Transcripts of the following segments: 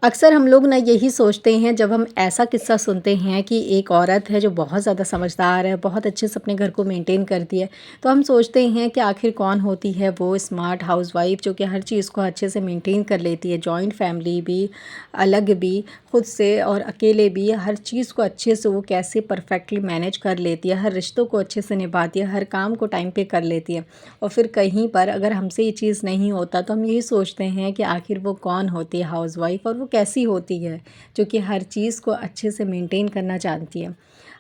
अक्सर हम लोग ना यही सोचते हैं जब हम ऐसा किस्सा सुनते हैं कि एक औरत है जो बहुत ज़्यादा समझदार है, बहुत अच्छे से अपने घर को मेंटेन करती है, तो हम सोचते हैं कि आखिर कौन होती है वो स्मार्ट हाउसवाइफ जो कि हर चीज़ को अच्छे से मेंटेन कर लेती है, जॉइंट फैमिली भी, अलग भी, खुद से और अकेले भी, हर चीज़ को अच्छे से वो कैसे परफेक्टली मैनेज कर लेती है, हर रिश्तों को अच्छे से निभाती है, हर काम को टाइम पे कर लेती है। और फिर कहीं पर अगर हमसे ये चीज़ नहीं होता तो हम यही सोचते हैं कि आखिर वो कौन होती है हाउसवाइफ और वो कैसी होती है जो कि हर चीज़ को अच्छे से मेंटेन करना जानती है।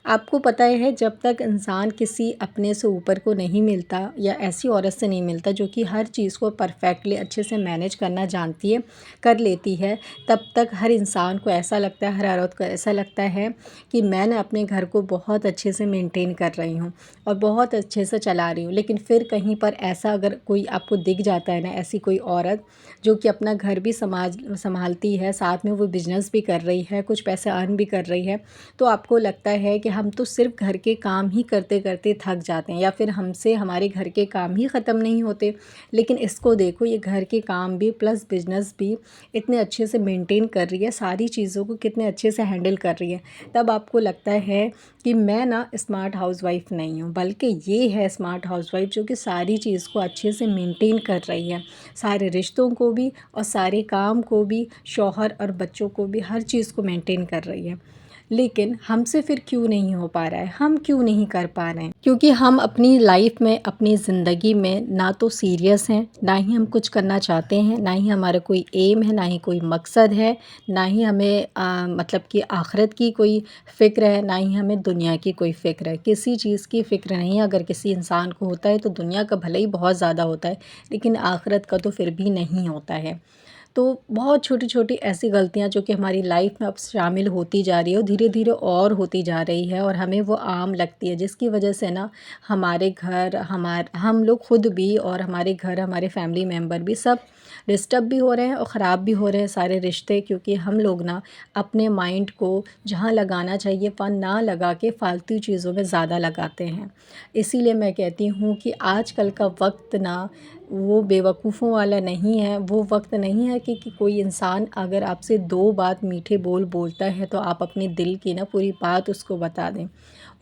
आपको पता है जब तक इंसान किसी अपने से ऊपर को नहीं मिलता या ऐसी औरत से नहीं मिलता जो कि हर चीज़ को परफेक्टली अच्छे से मैनेज करना जानती है, कर लेती है, तब तक हर इंसान को ऐसा लगता है, हर औरत को ऐसा लगता है कि मैं ना अपने घर को बहुत अच्छे से मेंटेन कर रही हूँ और बहुत अच्छे से चला रही हूँ। लेकिन फिर कहीं पर ऐसा अगर कोई आपको दिख जाता है ना, ऐसी कोई औरत जो कि अपना घर भी संभालती है, साथ में वो बिज़नेस भी कर रही है, कुछ पैसे अर्न भी कर रही है, तो आपको लगता है कि हम तो सिर्फ घर के काम ही करते करते थक जाते हैं या फिर हमसे हमारे घर के काम ही ख़त्म नहीं होते। लेकिन इसको देखो, ये घर के काम भी प्लस बिज़नेस भी इतने अच्छे से मेंटेन कर रही है, सारी चीज़ों को कितने अच्छे से हैंडल कर रही है। तब आपको लगता है कि मैं ना स्मार्ट हाउसवाइफ नहीं हूँ, बल्कि ये है स्मार्ट हाउसवाइफ जो कि सारी चीज़ को अच्छे से मेंटेन कर रही है, सारे रिश्तों को भी और सारे काम को भी, शौहर और बच्चों को भी, हर चीज़ को मेंटेन कर रही है। लेकिन हमसे फिर क्यों नहीं हो पा रहा है, हम क्यों नहीं कर पा रहे हैं? क्योंकि हम अपनी लाइफ में, अपनी ज़िंदगी में ना तो सीरियस हैं, ना ही हम कुछ करना चाहते हैं, ना ही हमारा कोई एम है, ना ही कोई मकसद है, ना ही हमें मतलब कि आखिरत की कोई फ़िक्र है, ना ही हमें दुनिया की कोई फ़िक्र है। किसी चीज़ की फ़िक्र नहीं है। अगर किसी इंसान को होता है तो दुनिया का भले ही बहुत ज़्यादा होता है, लेकिन आखिरत का तो फिर भी नहीं होता है। तो बहुत छोटी-छोटी ऐसी गलतियाँ जो कि हमारी लाइफ में अब शामिल होती जा रही है और धीरे-धीरे और होती जा रही है और हमें वो आम लगती है, जिसकी वजह से ना हमारे घर, हम लोग खुद भी और हमारे घर, हमारे फैमिली मेंबर भी सब डिस्टर्ब भी हो रहे हैं और ख़राब भी हो रहे हैं सारे रिश्ते, क्योंकि हम लोग ना अपने माइंड को जहाँ लगाना चाहिए वहाँ ना लगा के फ़ालतू चीज़ों में ज़्यादा लगाते हैं। इसीलिए मैं कहती हूँ कि आजकल का वक़्त ना वो बेवकूफ़ों वाला नहीं है, वो वक़्त नहीं है कि कोई इंसान अगर आपसे 2 बात मीठे बोल बोलता है तो आप अपने दिल की ना पूरी बात उसको बता दें।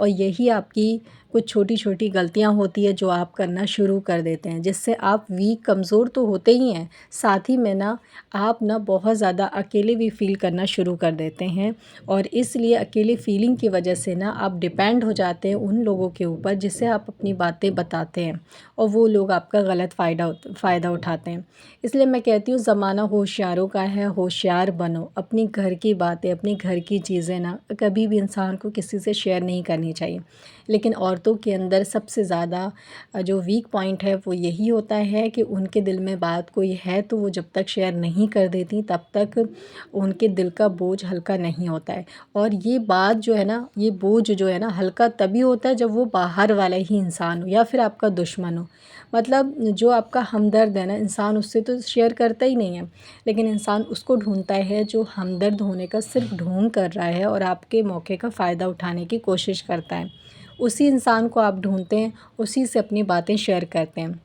और यही आपकी कुछ छोटी-छोटी गलतियाँ होती हैं जो आप करना शुरू कर देते हैं, जिससे आप वीक, कमज़ोर तो होते ही हैं, साथ ही में ना आप ना बहुत ज़्यादा अकेले भी फ़ील करना शुरू कर देते हैं। और इसलिए अकेले फ़ीलिंग की वजह से ना आप डिपेंड हो जाते हैं उन लोगों के ऊपर जिससे आप अपनी बातें बताते हैं और वो लोग आपका गलत फ़ायदा उठाते हैं। इसलिए मैं कहती हूँ ज़माना होशियारों का है, होशियार बनो। अपनी घर की बातें, अपनी घर की चीज़ें ना कभी भी इंसान को किसी से शेयर नहीं करनी चाहिए। लेकिन औरतों के अंदर सबसे ज़्यादा जो वीक पॉइंट है वो यही होता है कि उनके दिल में बात कोई है तो वो जब तक शेयर नहीं कर देती तब तक उनके दिल का बोझ हल्का नहीं होता है। और ये बात जो है ना, ये बोझ जो है ना हल्का तभी होता है जब वो बाहर वाला ही इंसान हो या फिर आपका दुश्मन हो। मतलब जो आपका हमदर्द है ना, इंसान उससे तो शेयर करता ही नहीं है, लेकिन इंसान उसको ढूँढता है जो हमदर्द होने का सिर्फ़ ढोंग कर रहा है और आपके मौके का फ़ायदा उठाने की कोशिश करता है। उसी इंसान को आप ढूँढते हैं, उसी से अपनी बातें शेयर करते हैं।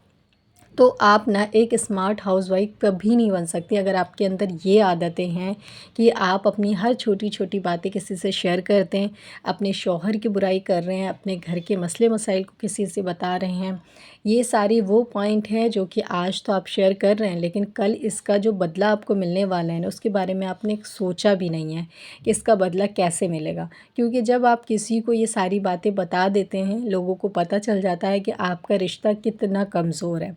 तो आप ना एक स्मार्ट हाउसवाइफ कभी नहीं बन सकती अगर आपके अंदर ये आदतें हैं कि आप अपनी हर छोटी-छोटी बातें किसी से शेयर करते हैं, अपने शौहर की बुराई कर रहे हैं, अपने घर के मसले मसाइल को किसी से बता रहे हैं। ये सारी वो पॉइंट हैं जो कि आज तो आप शेयर कर रहे हैं, लेकिन कल इसका जो बदला आपको मिलने वाला है ना, उसके बारे में आपने सोचा भी नहीं है कि इसका बदला कैसे मिलेगा। क्योंकि जब आप किसी को ये सारी बातें बता देते हैं, लोगों को पता चल जाता है कि आपका रिश्ता कितना कमज़ोर है।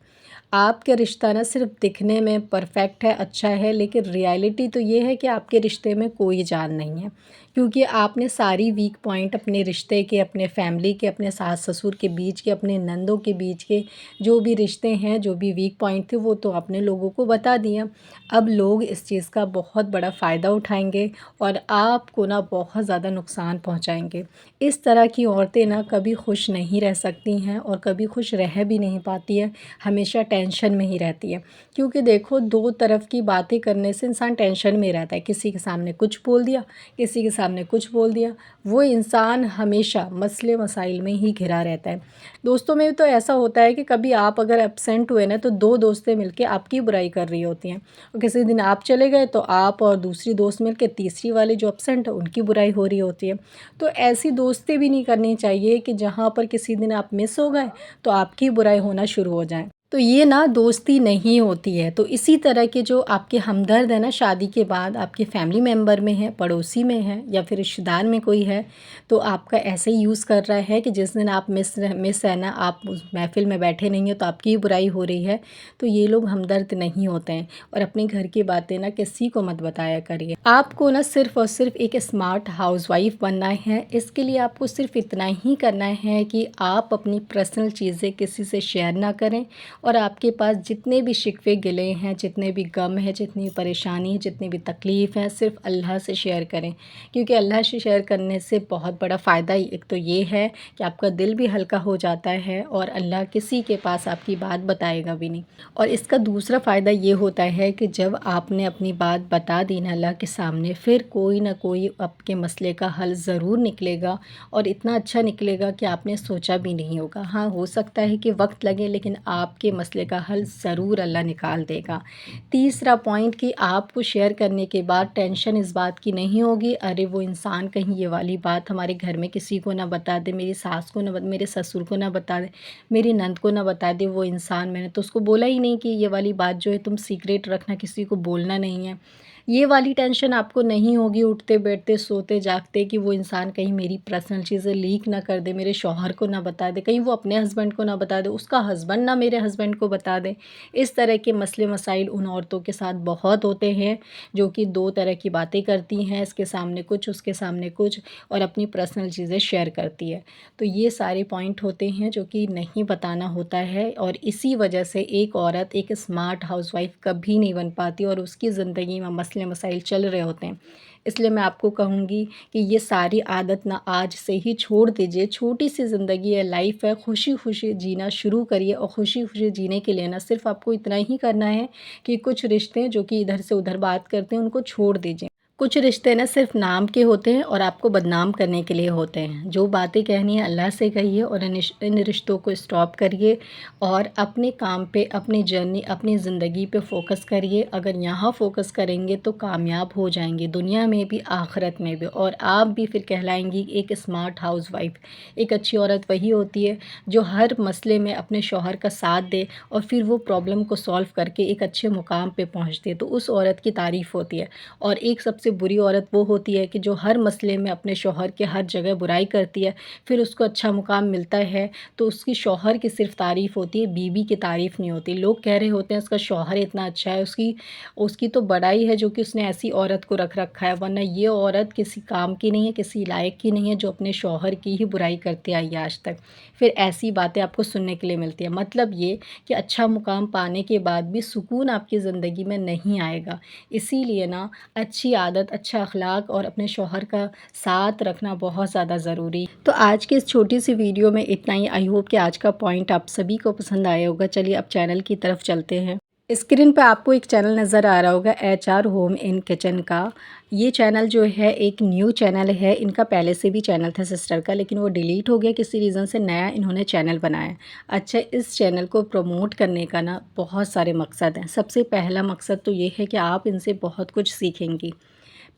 आपका रिश्ता ना सिर्फ़ दिखने में परफ़ेक्ट है, अच्छा है, लेकिन रियलिटी तो ये है कि आपके रिश्ते में कोई जान नहीं है। क्योंकि आपने सारी वीक पॉइंट अपने रिश्ते के, अपने फैमिली के, अपने सास-ससुर के बीच के, अपने नंदों के बीच के जो भी रिश्ते हैं, जो भी वीक पॉइंट थे, वो तो आपने लोगों को बता दिए। अब लोग इस चीज़ का बहुत बड़ा फ़ायदा उठाएँगे और आपको ना बहुत ज़्यादा नुकसान पहुँचाएँगे। इस तरह की औरतें ना कभी खुश नहीं रह सकती हैं और कभी खुश रह भी नहीं पाती हैं, हमेशा टेंशन में ही रहती है। क्योंकि देखो, 2 तरफ की बातें करने से इंसान टेंशन में रहता है, किसी के सामने कुछ बोल दिया, किसी के सामने कुछ बोल दिया। वो इंसान हमेशा मसले मसाइल में ही घिरा रहता है। दोस्तों में तो ऐसा होता है कि कभी आप अगर एब्सेंट हुए ना, तो 2 दोस्तें मिलके आपकी बुराई कर रही होती हैं, और किसी दिन आप चले गए तो आप और दूसरी दोस्त मिलके तीसरी वाली जो एब्सेंट है उनकी बुराई हो रही होती है। तो ऐसी दोस्ती भी नहीं करनी चाहिए कि जहाँ पर किसी दिन आप मिस हो गए तो आपकी बुराई होना शुरू हो जाए। तो ये ना दोस्ती नहीं होती है। तो इसी तरह के जो आपके हमदर्द हैं ना, शादी के बाद आपके फैमिली मेंबर में है, पड़ोसी में है, या फिर रिश्तेदार में कोई है, तो आपका ऐसे ही यूज़ कर रहा है कि जिस दिन आप मिस है ना, आप उस महफ़िल में बैठे नहीं हैं तो आपकी ही बुराई हो रही है। तो ये लोग हमदर्द नहीं होते हैं। और अपने घर की बातें ना किसी को मत बताया करिए। आपको ना सिर्फ़ और सिर्फ एक स्मार्ट हाउसवाइफ़ बनना है। इसके लिए आपको सिर्फ़ इतना ही करना है कि आप अपनी पर्सनल चीज़ें किसी से शेयर ना करें, और आपके पास जितने भी शिकवे गिले हैं, जितने भी गम है, जितनी परेशानी है, जितनी भी तकलीफ़ है, सिर्फ़ अल्लाह से शेयर करें। क्योंकि अल्लाह से शेयर करने से बहुत बड़ा फ़ायदा ही एक तो ये है कि आपका दिल भी हल्का हो जाता है, और अल्लाह किसी के पास आपकी बात बताएगा भी नहीं। और इसका दूसरा फ़ायदा ये होता है कि जब आपने अपनी बात बता दी ना अल्लाह के सामने, फिर कोई ना कोई आपके मसले का हल ज़रूर निकलेगा, और इतना अच्छा निकलेगा कि आपने सोचा भी नहीं होगा। हाँ, हो सकता है कि वक्त लगे, लेकिन आपके मसले का हल ज़रूर अल्लाह निकाल देगा। तीसरा पॉइंट कि आपको शेयर करने के बाद टेंशन इस बात की नहीं होगी, अरे वो इंसान कहीं ये वाली बात हमारे घर में किसी को ना बता दे, मेरी सास को ना मेरे ससुर को ना बता दे, मेरी नंद को ना बता दे, वो इंसान मैंने तो उसको बोला ही नहीं कि ये वाली बात जो है तुम सीक्रेट रखना, किसी को बोलना नहीं है। ये वाली टेंशन आपको नहीं होगी उठते बैठते सोते जागते कि वो इंसान कहीं मेरी पर्सनल चीज़ें लीक ना कर दे, मेरे शौहर को ना बता दे, कहीं वो अपने हस्बैंड को ना बता दे, उसका हस्बैंड ना मेरे हस्बैंड को बता दे। इस तरह के मसले मसाइल उन औरतों के साथ बहुत होते हैं जो कि 2 तरह की बातें करती हैं, इसके सामने कुछ, उसके सामने कुछ, और अपनी पर्सनल चीज़ें शेयर करती है। तो ये सारे पॉइंट होते हैं जो कि नहीं बताना होता है, और इसी वजह से एक औरत एक स्मार्ट हाउसवाइफ़ कभी नहीं बन पाती, और उसकी ज़िंदगी में मसले मसाइल चल रहे होते हैं। इसलिए मैं आपको कहूँगी कि ये सारी आदत ना आज से ही छोड़ दीजिए। छोटी-सी ज़िंदगी है, लाइफ़ है, खुशी-खुशी जीना शुरू करिए, और खुशी-खुशी जीने के लिए ना सिर्फ़ आपको इतना ही करना है कि कुछ रिश्ते जो कि इधर से उधर बात करते हैं, उनको छोड़ दीजिए। कुछ रिश्ते ना सिर्फ़ नाम के होते हैं और आपको बदनाम करने के लिए होते हैं। जो बातें कहनी है अल्लाह से कहिए, और इन रिश्तों को स्टॉप करिए, और अपने काम पे, अपनी जर्नी, अपनी ज़िंदगी पे फ़ोकस करिए। अगर यहाँ फ़ोकस करेंगे तो कामयाब हो जाएँगे, दुनिया में भी आख़िरत में भी, और आप भी फिर कहलाएँगी एक स्मार्ट हाउसवाइफ़। एक अच्छी औरत वही होती है जो हर मसले में अपने शौहर का साथ दे, और फिर वो प्रॉब्लम को सॉल्व करके एक अच्छे मुकाम पे पहुँचती है, तो उस औरत की तारीफ़ होती है। और एक सबसे बुरी औरत वो होती है कि जो हर मसले में अपने शौहर के हर जगह बुराई करती है, फिर उसको अच्छा मुकाम मिलता है तो उसकी शौहर की सिर्फ़ तारीफ़ होती है, बीवी की तारीफ़ नहीं होती। लोग कह रहे होते हैं उसका शौहर इतना अच्छा है, उसकी उसकी तो बड़ाई है जो कि उसने ऐसी औरत को रख रखा है, वरना ये औरत किसी काम की नहीं है, किसी लायक की नहीं है, जो अपने शौहर की ही बुराई करती आई है आज तक। फिर ऐसी बातें आपको सुनने के लिए मिलती है। मतलब ये कि अच्छा मुकाम पाने के बाद भी सुकून आपकी ज़िंदगी में नहीं आएगा। इसीलिए ना अच्छी आदत, अच्छा अखलाक और अपने शौहर का साथ रखना बहुत ज़्यादा ज़रूरी। तो आज की इस छोटी सी वीडियो में इतना ही। आई होप कि आज का पॉइंट आप सभी को पसंद आया होगा। चलिए अब चैनल की तरफ चलते हैं। स्क्रीन पे आपको एक चैनल नज़र आ रहा होगा, HR होम इन किचन का। ये चैनल जो है एक न्यू चैनल है। इनका पहले से भी चैनल था सिस्टर का, लेकिन वो डिलीट हो गया किसी रीज़न से, नया इन्होंने चैनल बनाया। अच्छा, इस चैनल को प्रमोट करने का ना बहुत सारे मकसद हैं। सबसे पहला मकसद तो ये है कि आप इनसे बहुत कुछ सीखेंगी।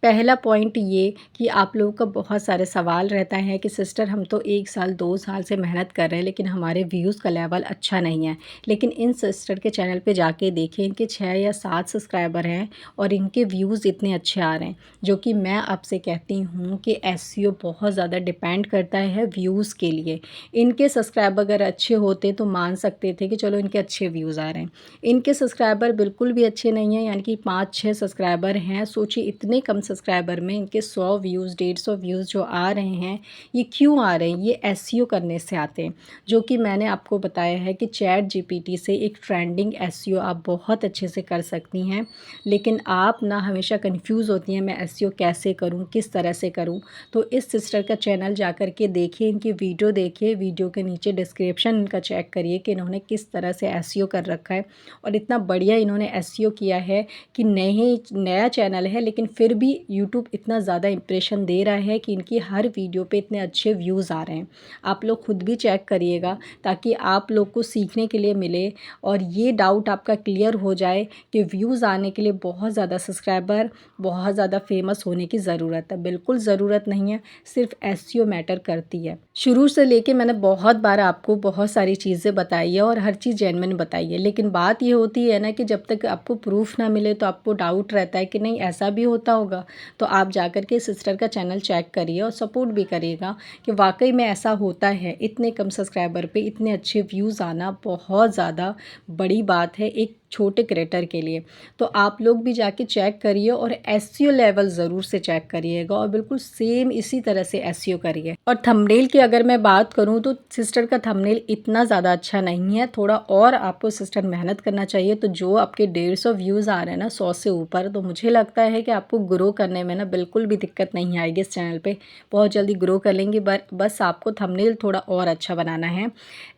पहला पॉइंट ये कि आप लोगों का बहुत सारे सवाल रहता है कि सिस्टर हम तो 1 साल 2 साल से मेहनत कर रहे हैं, लेकिन हमारे व्यूज़ का लेवल अच्छा नहीं है। लेकिन इन सिस्टर के चैनल पे जाके देखें, इनके 6 या 7 सब्सक्राइबर हैं और इनके व्यूज़ इतने अच्छे आ रहे हैं। जो कि मैं आपसे कहती हूँ कि SEO बहुत ज़्यादा डिपेंड करता है व्यूज़ के लिए। इनके सब्सक्राइबर अगर अच्छे होते तो मान सकते थे कि चलो इनके अच्छे व्यूज़ आ रहे हैं। इनके सब्सक्राइबर बिल्कुल भी अच्छे नहीं हैं, यानी कि 5-6 सब्सक्राइबर हैं। सोचिए इतने कम सब्सक्राइबर में इनके 100 व्यूज़, 150 व्यूज़ जो आ रहे हैं, ये क्यों आ रहे हैं? ये SEO करने से आते हैं। जो कि मैंने आपको बताया है कि ChatGPT से एक ट्रेंडिंग SEO आप बहुत अच्छे से कर सकती हैं। लेकिन आप ना हमेशा कन्फ्यूज़ होती हैं, मैं SEO कैसे करूँ, किस तरह से करूँ? तो इस सिस्टर का चैनल जा कर के देखिए, इनकी वीडियो देखिए, वीडियो के नीचे डिस्क्रिप्शन इनका चेक करिए कि इन्होंने किस तरह से SEO कर रखा है, और इतना बढ़िया इन्होंने SEO किया है कि नया चैनल है, लेकिन फिर भी यूट्यूब इतना ज़्यादा इम्प्रेशन दे रहा है कि इनकी हर वीडियो पे इतने अच्छे व्यूज़ आ रहे हैं। आप लोग खुद भी चेक करिएगा ताकि आप लोग को सीखने के लिए मिले और ये डाउट आपका क्लियर हो जाए कि व्यूज़ आने के लिए बहुत ज़्यादा सब्सक्राइबर, बहुत ज़्यादा फेमस होने की ज़रूरत है। बिल्कुल ज़रूरत नहीं है, सिर्फ एसईओ मैटर करती है। शुरू से लेके मैंने बहुत बार आपको बहुत सारी चीज़ें बताई है और हर चीज़ जेन्युइन बताई है, लेकिन बात ये होती है ना कि जब तक आपको प्रूफ ना मिले तो आपको डाउट रहता है कि नहीं ऐसा भी होता होगा। तो आप जाकर के सिस्टर का चैनल चेक करिए और सपोर्ट भी करिएगा कि वाकई में ऐसा होता है। इतने कम सब्सक्राइबर पे इतने अच्छे व्यूज़ आना बहुत ज़्यादा बड़ी बात है एक छोटे क्रिएटर के लिए। तो आप लोग भी जाके चेक करिए और एसईओ लेवल ज़रूर से चेक करिएगा और बिल्कुल सेम इसी तरह से एसईओ करिए। और थंबनेल की अगर मैं बात करूँ तो सिस्टर का थंबनेल इतना ज़्यादा अच्छा नहीं है, थोड़ा और आपको सिस्टर मेहनत करना चाहिए। तो जो आपके 150 व्यूज़ आ रहे हैं ना 100 से ऊपर, तो मुझे लगता है कि आपको ग्रो करने में ना बिल्कुल भी दिक्कत नहीं आएगी। इस चैनल पे बहुत जल्दी ग्रो कर लेंगे, बस आपको थंबनेल थोड़ा और अच्छा बनाना है।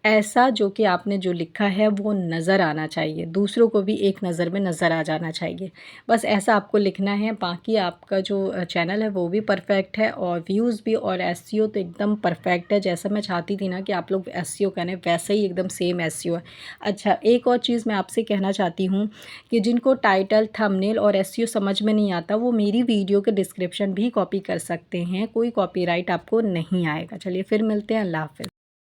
ऐसा जो कि आपने जो लिखा है वो नज़र आना चाहिए, दूसरों को भी एक नज़र में नज़र आ जाना चाहिए। बस ऐसा आपको लिखना है। बाकी आपका जो चैनल है वो भी परफेक्ट है और व्यूज़ भी और एसईओ तो एकदम परफेक्ट है। जैसा मैं चाहती थी ना कि आप लोग एसईओ करें, वैसे ही एकदम सेम एसईओ है। अच्छा, एक और चीज़ मैं आपसे कहना चाहती हूँ कि जिनको टाइटल, थंबनेल और एसईओ समझ में नहीं आता वो मेरी वीडियो के डिस्क्रिप्शन भी कॉपी कर सकते हैं, कोई कॉपीराइट आपको नहीं आएगा। चलिए फिर मिलते हैं, अल्लाह हाफ़िज़।